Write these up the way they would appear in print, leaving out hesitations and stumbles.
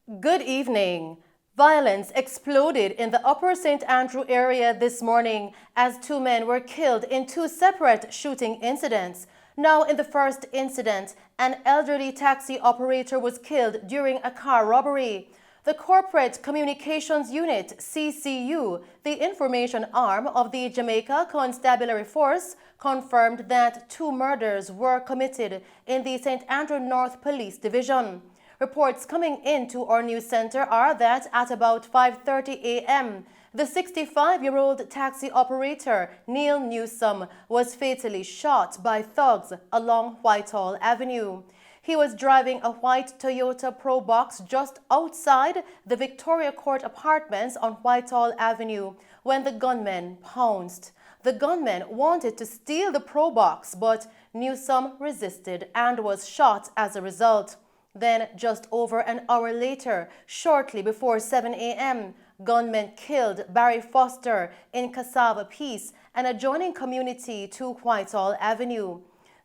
Good evening. Violence exploded in the Upper St. Andrew area this morning as two men were killed in two separate shooting incidents. Now, in the first incident, an elderly taxi operator was killed during a car robbery. The Corporate Communications Unit, CCU, the information arm of the Jamaica Constabulary Force, confirmed that two murders were committed in the St. Andrew North Police Division. Reports coming into our news center are that at about 5:30 a.m., the 65-year-old taxi operator, Neil Newsome, was fatally shot by thugs along Whitehall Avenue. He was driving a white Toyota Probox just outside the Victoria Court Apartments on Whitehall Avenue when the gunmen pounced. The gunmen wanted to steal the Probox, but Newsome resisted and was shot as a result. Then, just over an hour later, shortly before 7 a.m., gunmen killed Barry Foster in Cassava Peace, an adjoining community to Whitehall Avenue.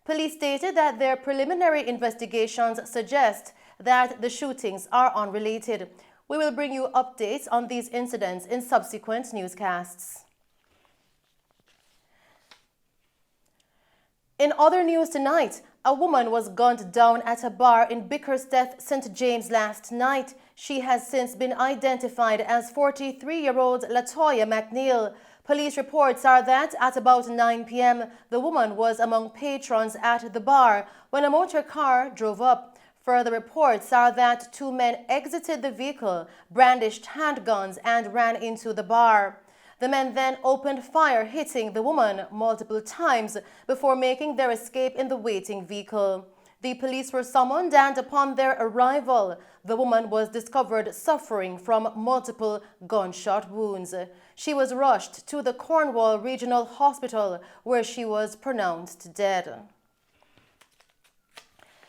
Police stated that their preliminary investigations suggest that the shootings are unrelated. We will bring you updates on these incidents in subsequent newscasts. In other news tonight, a woman was gunned down at a bar in Bickersteth, St. James last night. She has since been identified as 43-year-old Latoya McNeil. Police reports are that at about 9 p.m., the woman was among patrons at the bar when a motor car drove up. Further reports are that two men exited the vehicle, brandished handguns, and ran into the bar. The men then opened fire, hitting the woman multiple times before making their escape in the waiting vehicle. The police were summoned, and upon their arrival, the woman was discovered suffering from multiple gunshot wounds. She was rushed to the Cornwall Regional Hospital, where she was pronounced dead.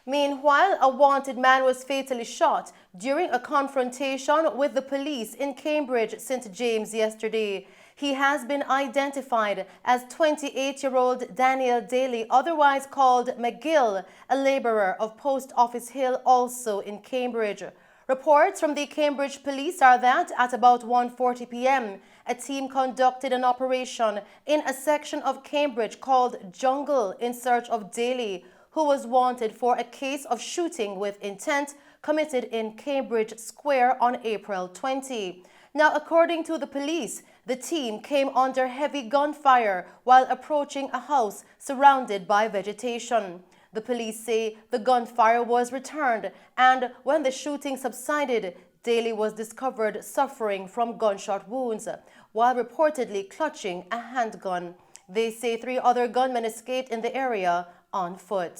Meanwhile, a wanted man was fatally shot during a confrontation with the police in Cambridge, St. James yesterday. He has been identified as 28-year-old Daniel Daly, otherwise called McGill, a laborer of Post Office Hill, also in Cambridge. Reports from the Cambridge police are that at about 1:40 p.m., a team conducted an operation in a section of Cambridge called Jungle in search of Daly, who was wanted for a case of shooting with intent committed in Cambridge Square on April 20. Now, according to the police, the team came under heavy gunfire while approaching a house surrounded by vegetation. The police say the gunfire was returned, and when the shooting subsided, Daly was discovered suffering from gunshot wounds while reportedly clutching a handgun. They say three other gunmen escaped in the area on foot.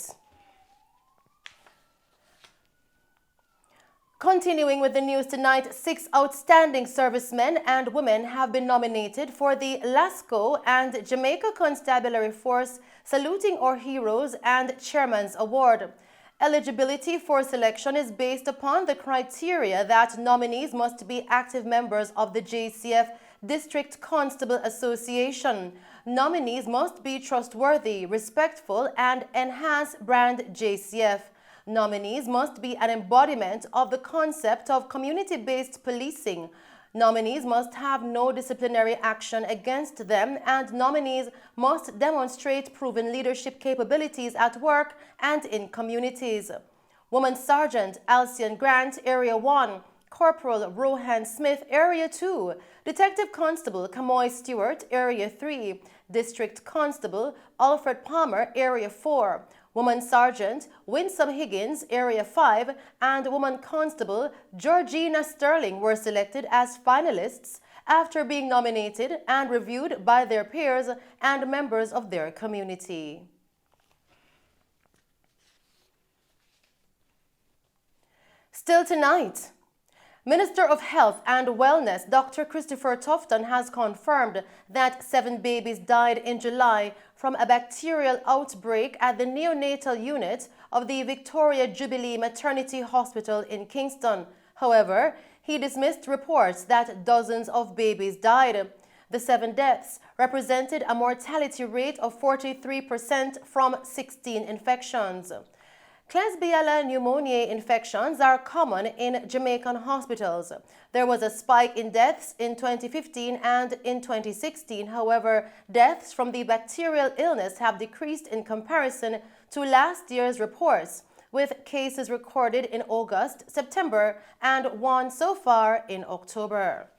Continuing with the news tonight, 6 outstanding servicemen and women have been nominated for the LASCO and Jamaica Constabulary Force Saluting Our Heroes and Chairman's Award. Eligibility for selection is based upon the criteria that nominees must be active members of the JCF District Constable Association. Nominees must be trustworthy, respectful, and enhance brand JCF. Nominees must be an embodiment of the concept of community-based policing. Nominees must have no disciplinary action against them, and nominees must demonstrate proven leadership capabilities at work and in communities. Woman Sergeant Alcian Grant, Area 1. Corporal Rohan Smith, Area 2. Detective Constable Kamoy Stewart, Area 3. District Constable Alfred Palmer, Area 4. Woman Sergeant Winsome Higgins, Area 5, and Woman Constable Georgina Sterling were selected as finalists after being nominated and reviewed by their peers and members of their community. Still tonight, Minister of Health and Wellness Dr. Christopher Tufton has confirmed that 7 babies died in July from a bacterial outbreak at the neonatal unit of the Victoria Jubilee Maternity Hospital in Kingston. However, he dismissed reports that dozens of babies died. The 7 deaths represented a mortality rate of 43% from 16 infections. Klebsiella pneumoniae infections are common in Jamaican hospitals. There was a spike in deaths in 2015 and in 2016. However, deaths from the bacterial illness have decreased in comparison to last year's reports, with cases recorded in August, September, and one so far in October.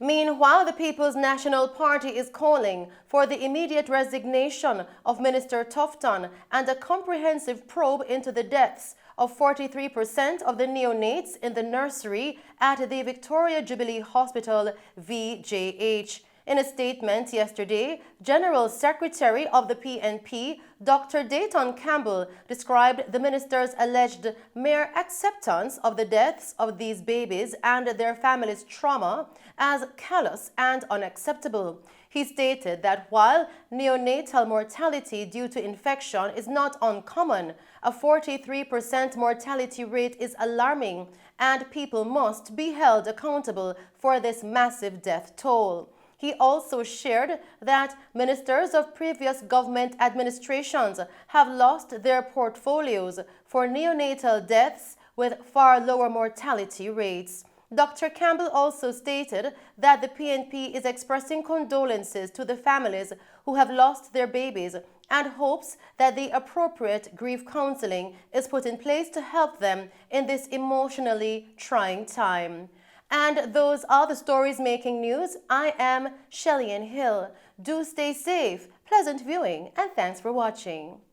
Meanwhile, the People's National Party is calling for the immediate resignation of Minister Tufton and a comprehensive probe into the deaths of 43% of the neonates in the nursery at the Victoria Jubilee Hospital, VJH. In a statement yesterday, General Secretary of the PNP, Dr. Dayton Campbell, described the minister's alleged mere acceptance of the deaths of these babies and their families' trauma as callous and unacceptable. He stated that while neonatal mortality due to infection is not uncommon, a 43% mortality rate is alarming, and people must be held accountable for this massive death toll. He also shared that ministers of previous government administrations have lost their portfolios for neonatal deaths with far lower mortality rates. Dr. Campbell also stated that the PNP is expressing condolences to the families who have lost their babies and hopes that the appropriate grief counseling is put in place to help them in this emotionally trying time. And those are the stories making news. I am Shelley Hill. Do stay safe, pleasant viewing, and thanks for watching.